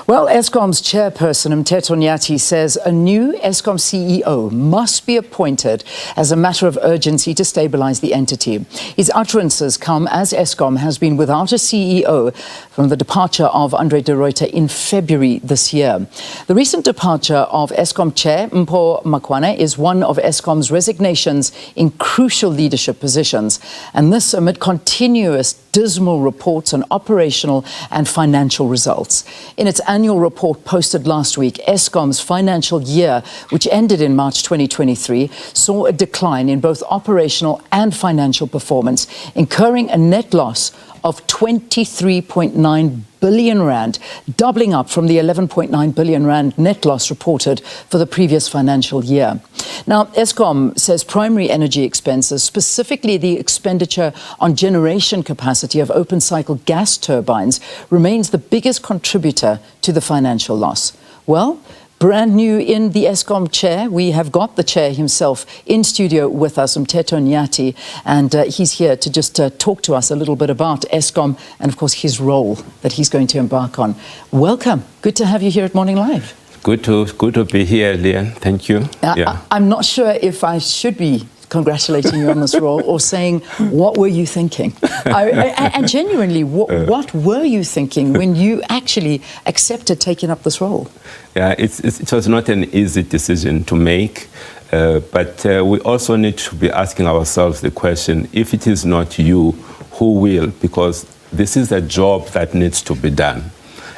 Well, Eskom's chairperson, Mteto Nyati, says a new Eskom CEO must be appointed as a matter of urgency to stabilise the entity. His utterances come as Eskom has been without a CEO from the departure of Andre de Ruyter in February this year. The recent departure of Eskom chair, Mpho Makwana, is one of Eskom's resignations in crucial leadership positions, and this amid continuous dismal reports on operational and financial results. In its annual report posted last week, Eskom's financial year, which ended in March 2023, saw a decline in both operational and financial performance, incurring a net loss of 23.9 billion rand, doubling up from the 11.9 billion rand net loss reported for the previous financial year. Now, Eskom says primary energy expenses, specifically the expenditure on generation capacity of open-cycle gas turbines, remains the biggest contributor to the financial loss. Well, brand new in the Eskom chair, we have got the chair himself in studio with us, Mteto Nyati, and he's here to just talk to us a little bit about Eskom and, of course, his role that he's going to embark on. Welcome. Good to have you here at Morning Live. Good to be here, Leanne. Thank you. I'm not sure if I should be congratulating you on this role or saying, what were you thinking? And genuinely, what were you thinking when you actually accepted taking up this role? Yeah, it was not an easy decision to make, but we also need to be asking ourselves the question, if it is not you, who will? Because this is a job that needs to be done.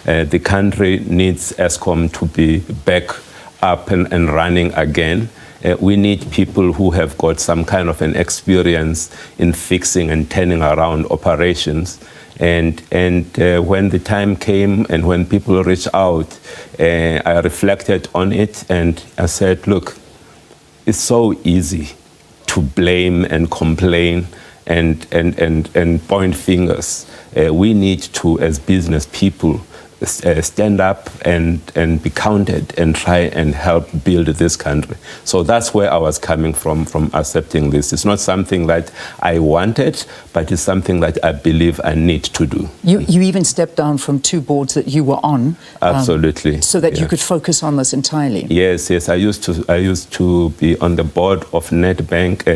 The country needs Eskom to be back up and running again. We need people who have got some kind of an experience in fixing and turning around operations. And when the time came and when people reached out, I reflected on it and I said, look, it's so easy to blame and complain and point fingers. We need to, as business people, stand up and be counted and try and help build this country. So that's where I was coming from accepting this. It's not something that I wanted, but it's something that I believe I need to do. You even stepped down from 2 boards that you were on. Absolutely. So that you could focus on this entirely. Yes. I used to be on the board of Nedbank,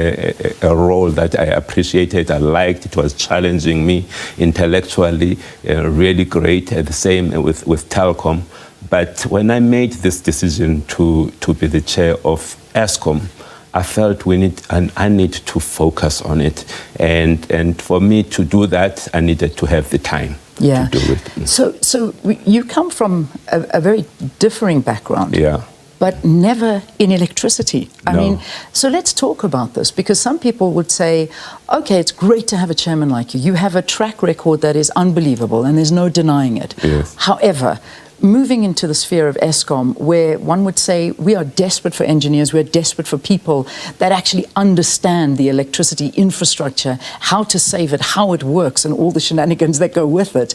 a role that I appreciated, I liked. It was challenging me intellectually, really great. The same with Telkom. But when I made this decision to be the chair of Eskom, I felt I need to focus on it. And for me to do that, I needed to have the time to do it. So you come from a very differing background. Yeah. But never in electricity. I mean, so let's talk about this, because some people would say, okay, it's great to have a chairman like you. You have a track record that is unbelievable, and there's no denying it. Yes. However, moving into the sphere of Eskom, where one would say we are desperate for engineers, we're desperate for people that actually understand the electricity infrastructure, how to save it, how it works, and all the shenanigans that go with it.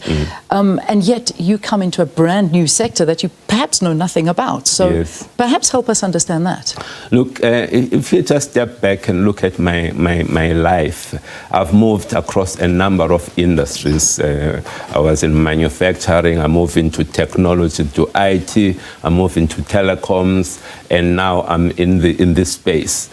And yet you come into a brand new sector that you perhaps know nothing about. So perhaps help us understand that. Look, if you just step back and look at my life, I've moved across a number of industries. I was in manufacturing, I moved into technology, to IT, I moved into telecoms, and now I'm in this space.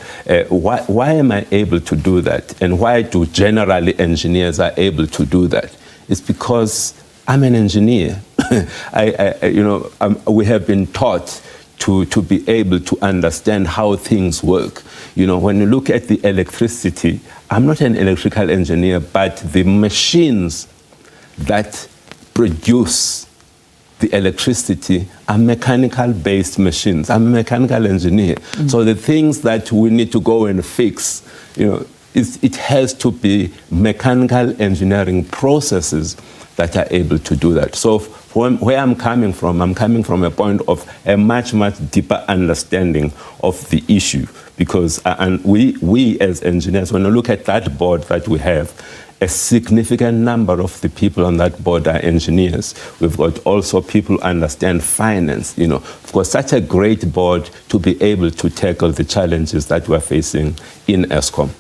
Why am I able to do that? And why do generally engineers are able to do that? It's because I'm an engineer. We have been taught to be able to understand how things work. You know, when you look at the electricity, I'm not an electrical engineer, but the machines that produce the electricity are mechanical-based machines. I'm a mechanical engineer. So the things that we need to go and fix, it has to be mechanical engineering processes that are able to do that. So where I'm coming from a point of a much, much deeper understanding of the issue. Because and we as engineers, when you look at that board that we have, a significant number of the people on that board are engineers. We've got also people who understand finance. Of course, such a great board to be able to tackle the challenges that we're facing in Eskom.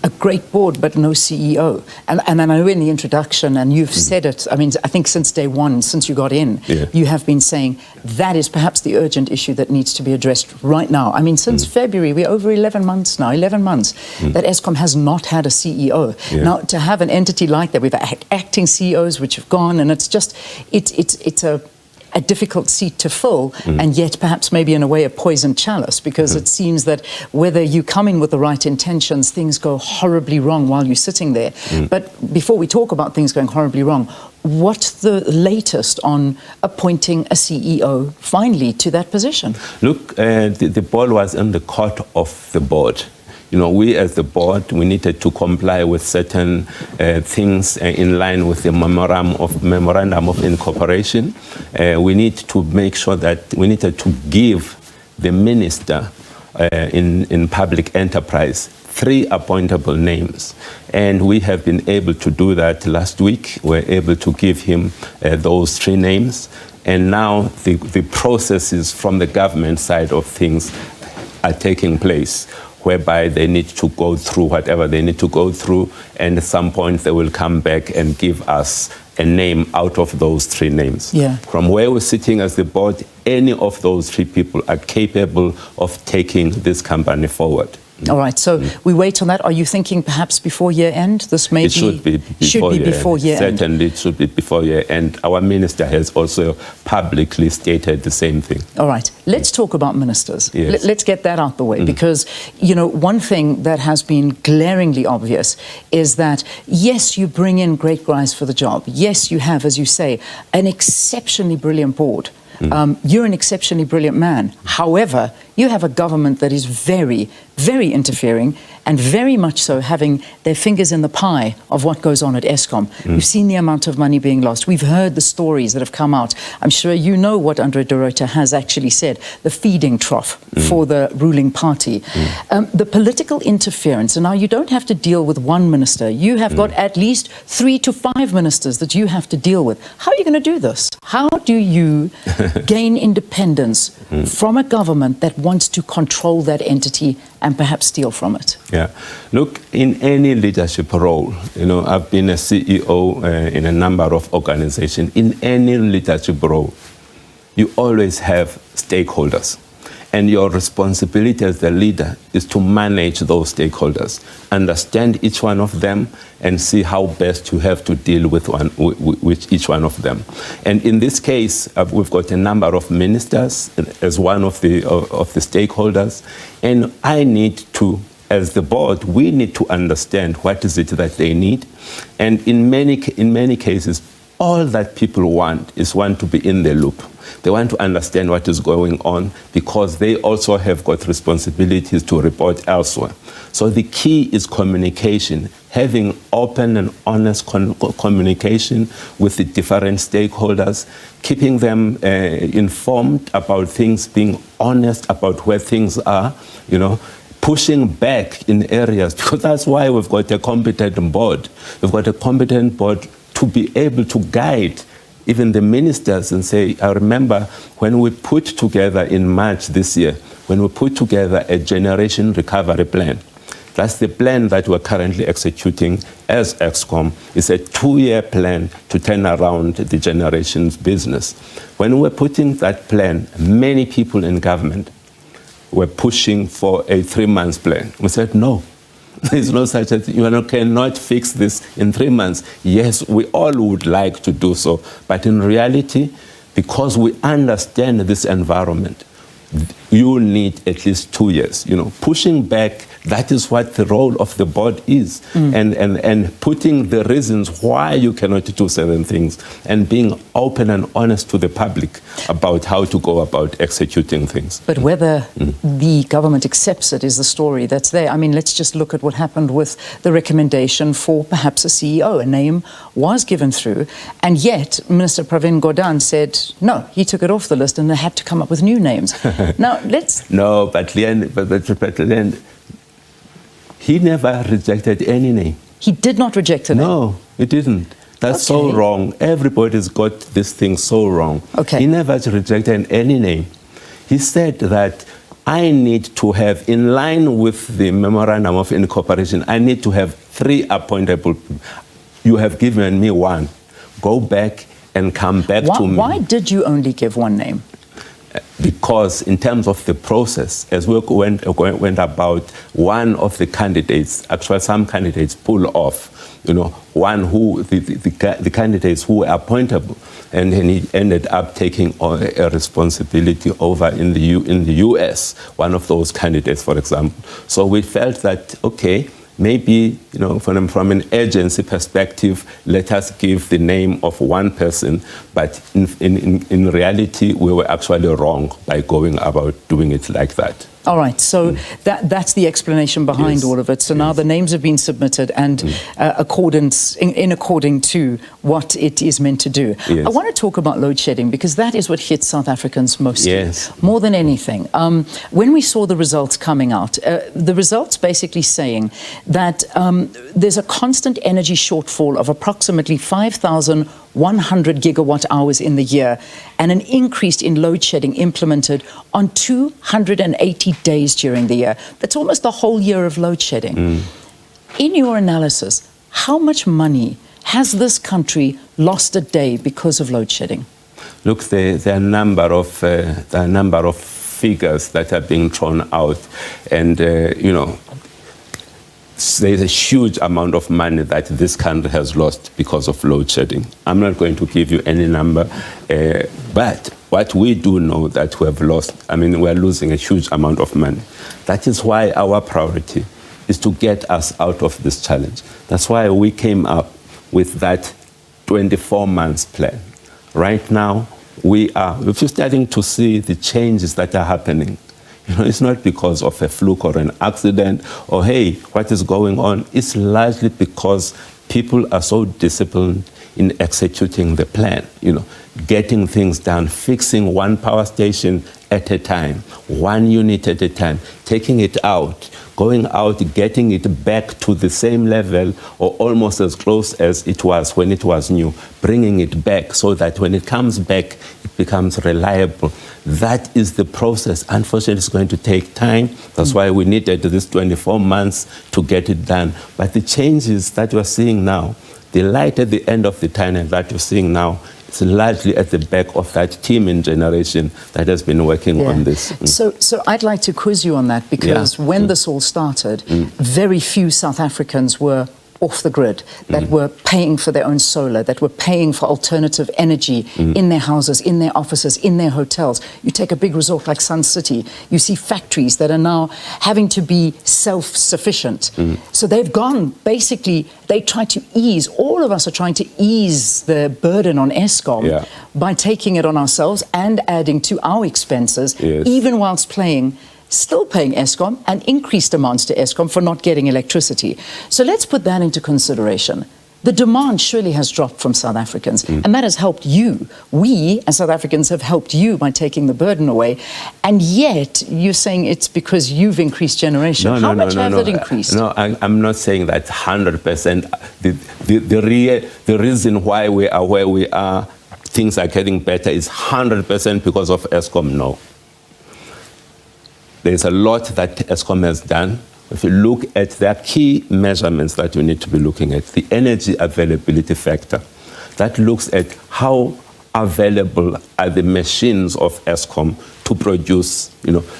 A great board, but no CEO. And I know in the introduction, and you've said it, I mean, I think since day one, since you got in, you have been saying that is perhaps the urgent issue that needs to be addressed right now. I mean, since February, we're over 11 months now, 11 months, that Eskom has not had a CEO. Now, to have an entity like that, we've had acting CEOs which have gone, and it's just, it's a difficult seat to fill, and yet perhaps maybe in a way a poisoned chalice, because it seems that whether you come in with the right intentions, things go horribly wrong while you're sitting there. But before we talk about things going horribly wrong, what's the latest on appointing a CEO finally to that position? Look, the ball was in the court of the board. You know, we as the board, we needed to comply with certain things in line with the memorandum of incorporation. We need to make sure that we needed to give the minister in public enterprise 3 appointable names. And we have been able to do that last week. We're able to give him those 3 names. And now the processes from the government side of things are taking place, whereby they need to go through whatever they need to go through, and at some point they will come back and give us a name out of those 3 names. From where we're sitting as the board, any of those 3 people are capable of taking this company forward. All right, so we wait on that. Are you thinking perhaps before year end? This may should be before year end. Certainly, it should be before year end. Our minister has also publicly stated the same thing. All right, let's talk about ministers. Let's get that out the way, because, you know, one thing that has been glaringly obvious is that, yes, you bring in great guys for the job. Yes, you have, as you say, an exceptionally brilliant board. You're an exceptionally brilliant man. However, you have a government that is very, very interfering, and very much so having their fingers in the pie of what goes on at Eskom. We've seen the amount of money being lost. We've heard the stories that have come out. I'm sure you know what Andre de Ruyter has actually said, the feeding trough for the ruling party. The political interference, and now you don't have to deal with one minister. You have got at least 3 to 5 ministers that you have to deal with. How are you going to do this? How do you gain independence from a government that wants to control that entity and perhaps steal from it? Look, in any leadership role, you know, I've been a CEO in a number of organizations. In any leadership role, you always have stakeholders. And your responsibility as the leader is to manage those stakeholders, understand each one of them, and see how best you have to deal with each one of them. And in this case, we've got a number of ministers as one of the stakeholders, and I need to, as the board, we need to understand what is it that they need. And in many cases, all that people want is to be in the loop. They want to understand what is going on, because they also have got responsibilities to report elsewhere. So the key is communication, having open and honest communication with the different stakeholders, keeping them informed about things, being honest about where things are, you know, pushing back in areas, because that's why we've got a competent board. We've got a competent board to be able to guide even the ministers and say, I remember when we put together in March this year, when we put together a generation recovery plan. That's the plan that we're currently executing as Eskom. It's a 2-year plan to turn around the generations business. When we're putting that plan, many people in government were pushing for a 3-month plan. We said, no. There's no such a thing. You cannot fix this in 3 months. Yes, we all would like to do so, but in reality, because we understand this environment, you need at least 2 years. You know, pushing back, that is what the role of the board is, and putting the reasons why you cannot do certain things, and being open and honest to the public about how to go about executing things. But whether the government accepts it is the story that's there. I mean, let's just look at what happened with the recommendation for perhaps a CEO. A name was given through, and yet Minister Pravin Gordhan said no, he took it off the list, and they had to come up with new names. Now, let's... No, but Leon, he never rejected any name. He did not reject a name? No, he didn't. That's so wrong. Everybody's got this thing so wrong. He never rejected any name. He said that I need to have, in line with the Memorandum of Incorporation, I need to have 3 appointable people. You have given me 1. Go back and come back to me. Why did you only give 1 name? Because in terms of the process, as we went about, one of the candidates, actually some candidates pull off, one who, the candidates who were appointable, and then he ended up taking a responsibility over in the US, one of those candidates, for example. So we felt that, okay, maybe, from an agency perspective, let us give the name of 1 person, but in reality, we were actually wrong by going about doing it like that. All right, so that's the explanation behind all of it. So now the names have been submitted and in according to what it is meant to do. Yes. I want to talk about load shedding because that is what hits South Africans mostly, more than anything. When we saw the results coming out, the results basically saying that there's a constant energy shortfall of approximately 5,100 gigawatt hours in the year and an increase in load shedding implemented on 280 days during the year. That's almost the whole year of load shedding. In your analysis, how much money has this country lost a day because of load shedding? Look, there are a number of figures that are being thrown out, and there's a huge amount of money that this country has lost because of load shedding. I'm not going to give you any number, but what we do know that we have lost, we're losing a huge amount of money. That is why our priority is to get us out of this challenge. That's why we came up with that 24 months plan. Right now, we're starting to see the changes that are happening. It's not because of a fluke or an accident or, hey, what is going on? It's largely because people are so disciplined in executing the plan, getting things done, fixing 1 power station at a time, 1 unit at a time, taking it out, going out, getting it back to the same level or almost as close as it was when it was new, bringing it back so that when it comes back, it becomes reliable. That is the process. Unfortunately, it's going to take time. That's why we needed this 24 months to get it done. But the changes that we're seeing now, the light at the end of the tunnel that you're seeing now, it's largely at the back of that team in generation that has been working on this. So I'd like to quiz you on that because when this all started, very few South Africans were off the grid, that were paying for their own solar, that were paying for alternative energy in their houses, in their offices, in their hotels. You take a big resort like Sun City, you see factories that are now having to be self-sufficient. So they've gone, basically, they try to ease, all of us are trying to ease the burden on Eskom by taking it on ourselves and adding to our expenses, even whilst still paying Eskom and increased amounts to Eskom for not getting electricity. So let's put that into consideration. The demand surely has dropped from South Africans, and that has helped you. We, as South Africans, have helped you by taking the burden away, and yet you're saying it's because you've increased generation. How much has it increased? No, I'm not saying that 100%. The reason why we are where we are, things are getting better, is 100% because of Eskom. No. There's a lot that Eskom has done. If you look at their key measurements that you need to be looking at, the energy availability factor, that looks at how available are the machines of Eskom to produce.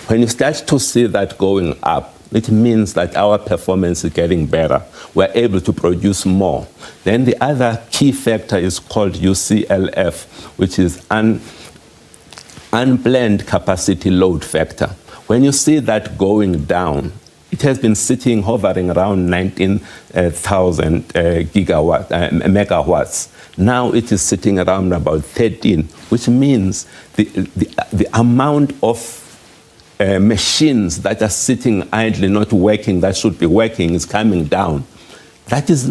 When you start to see that going up, it means that our performance is getting better. We're able to produce more. Then the other key factor is called UCLF, which is unplanned capacity load factor. When you see that going down, it has been hovering around 19,000 megawatts. Now it is sitting around about 13, which means the amount of machines that are sitting idly, not working, that should be working, is coming down. That is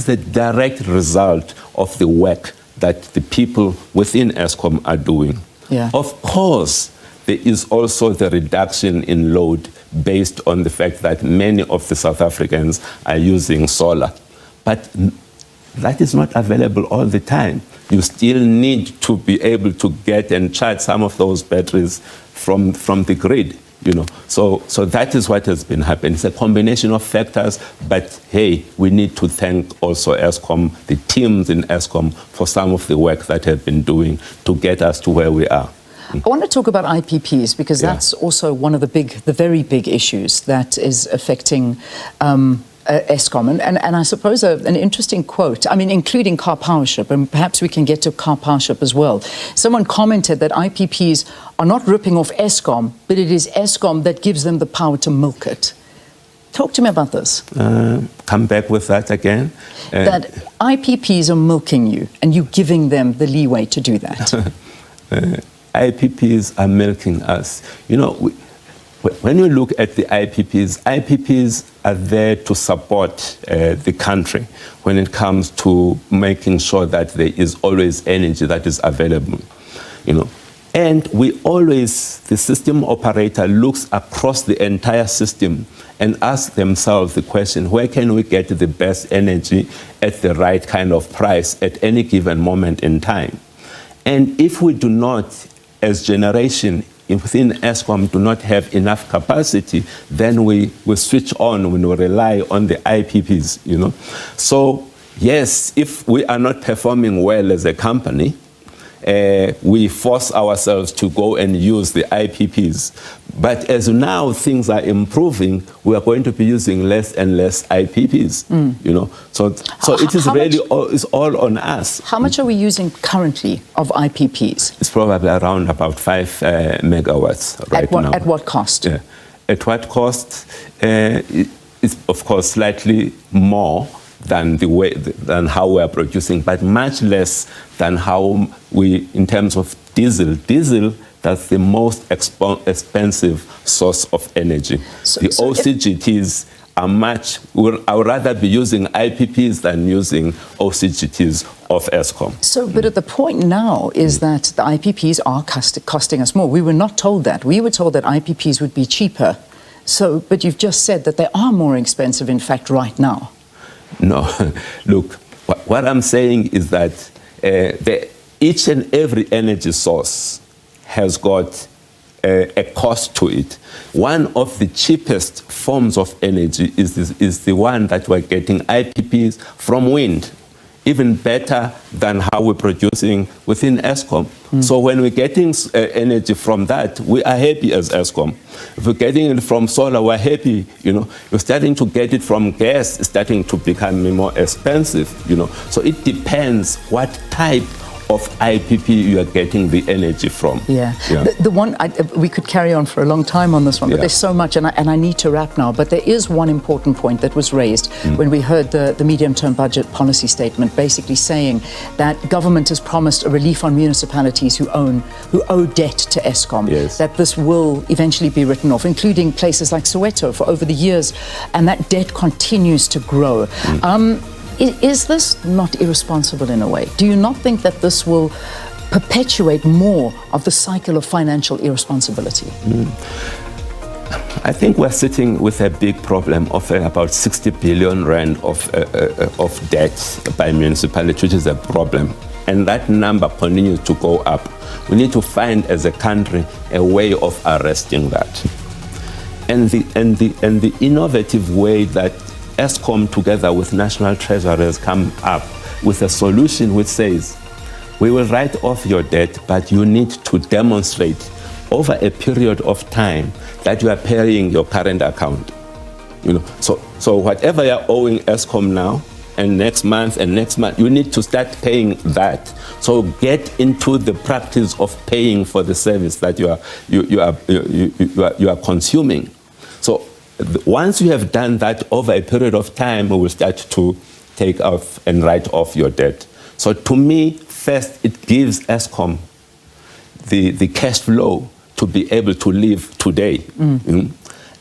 the direct result of the work that the people within Eskom are doing. Of course, there is also the reduction in load based on the fact that many of the South Africans are using solar. But that is not available all the time. You still need to be able to get and charge some of those batteries from the grid. So that is what has been happening. It's a combination of factors, but hey, we need to thank also Eskom, the teams in Eskom, for some of the work that have been doing to get us to where we are. I want to talk about IPPs because that's also one of the very big issues that is affecting Eskom. And I suppose an interesting quote, I mean, including car powership, and perhaps we can get to car powership as well. Someone commented that IPPs are not ripping off Eskom, but it is Eskom that gives them the power to milk it. Talk to me about this. Come back with that again. That IPPs are milking you and you giving them the leeway to do that. IPPs are milking us. When you look at the IPPs are there to support the country when it comes to making sure that there is always energy that is available, And the system operator looks across the entire system and asks themselves the question, where can we get the best energy at the right kind of price at any given moment in time? And if we do not, as generation within Eskom, do not have enough capacity, then we switch on when we rely on the IPPs, So yes, if we are not performing well as a company, we force ourselves to go and use the IPPs. But as now things are improving, we are going to be using less and less IPPs, So it is it's all on us. How much are we using currently of IPPs? It's probably around about 5 megawatts right now. At what cost? Yeah. At what cost? It's of course slightly more than how we are producing, but much less than how in terms of diesel. Diesel, that's the most expensive source of energy. The OCGTs are I would rather be using IPPs than using OCGTs of Eskom. But the point now is that the IPPs are costing us more. We were not told that. We were told that IPPs would be cheaper. But you've just said that they are more expensive, in fact, right now. No, look, what I'm saying is that each and every energy source has got a cost to it. One of the cheapest forms of energy is the one that we're getting IPPs from wind, even better than how we're producing within Eskom. So when we're getting energy from that, we are happy as Eskom. If we're getting it from solar, we're happy. You're starting to get it from gas, it's starting to become more expensive. So it depends what type of IPP you are getting the energy from. The one, we could carry on for a long time on this one, but there's so much, and I need to wrap now. But there is one important point that was raised when we heard the medium-term budget policy statement, basically saying that government has promised a relief on municipalities who owe debt to Eskom, that this will eventually be written off, including places like Soweto for over the years, and that debt continues to grow. Is this not irresponsible in a way? Do you not think that this will perpetuate more of the cycle of financial irresponsibility? I think we're sitting with a big problem of about 60 billion rand of debt by municipality, which is a problem. And that number continues to go up. We need to find, as a country, a way of arresting that. And the innovative way that Eskom, together with national treasurers, come up with a solution which says, we will write off your debt, but you need to demonstrate over a period of time that you are paying your current account. So whatever you're owing Eskom now, and next month, you need to start paying that. So get into the practice of paying for the service that you are consuming. So once you have done that over a period of time, we will start to take off and write off your debt. So to me, first, it gives Eskom the cash flow to be able to live today.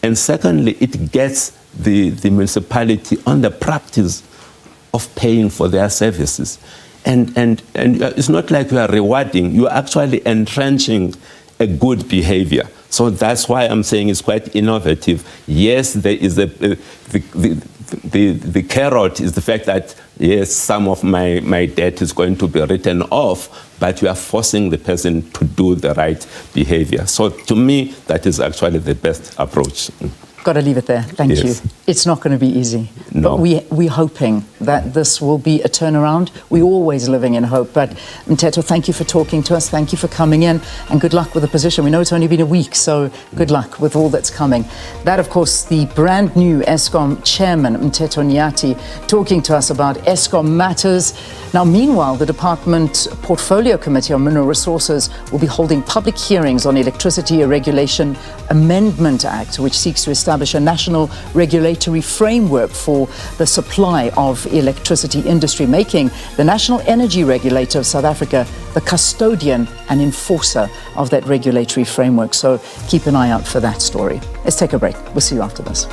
And secondly, it gets the municipality on the practice of paying for their services. And it's not like you are rewarding, you are actually entrenching a good behavior. So that's why I'm saying it's quite innovative. Yes, there is the the carrot is the fact that, yes, some of my debt is going to be written off, but you are forcing the person to do the right behavior. So to me, that is actually the best approach. Got to leave it there. Thank you. It's not going to be easy. No. But we're hoping that this will be a turnaround. We're always living in hope. But Mteto, thank you for talking to us. Thank you for coming in. And good luck with the position. We know it's only been a week, so good luck with all that's coming. That, of course, the brand new Eskom chairman, Mteto Nyati, talking to us about Eskom matters. Now, meanwhile, the Department Portfolio Committee on Mineral Resources will be holding public hearings on Electricity Regulation Amendment Act, which seeks to establish a national regulatory framework for the supply of electricity industry, making the National Energy Regulator of South Africa the custodian and enforcer of that regulatory framework. So keep an eye out for that story. Let's take a break. We'll see you after this.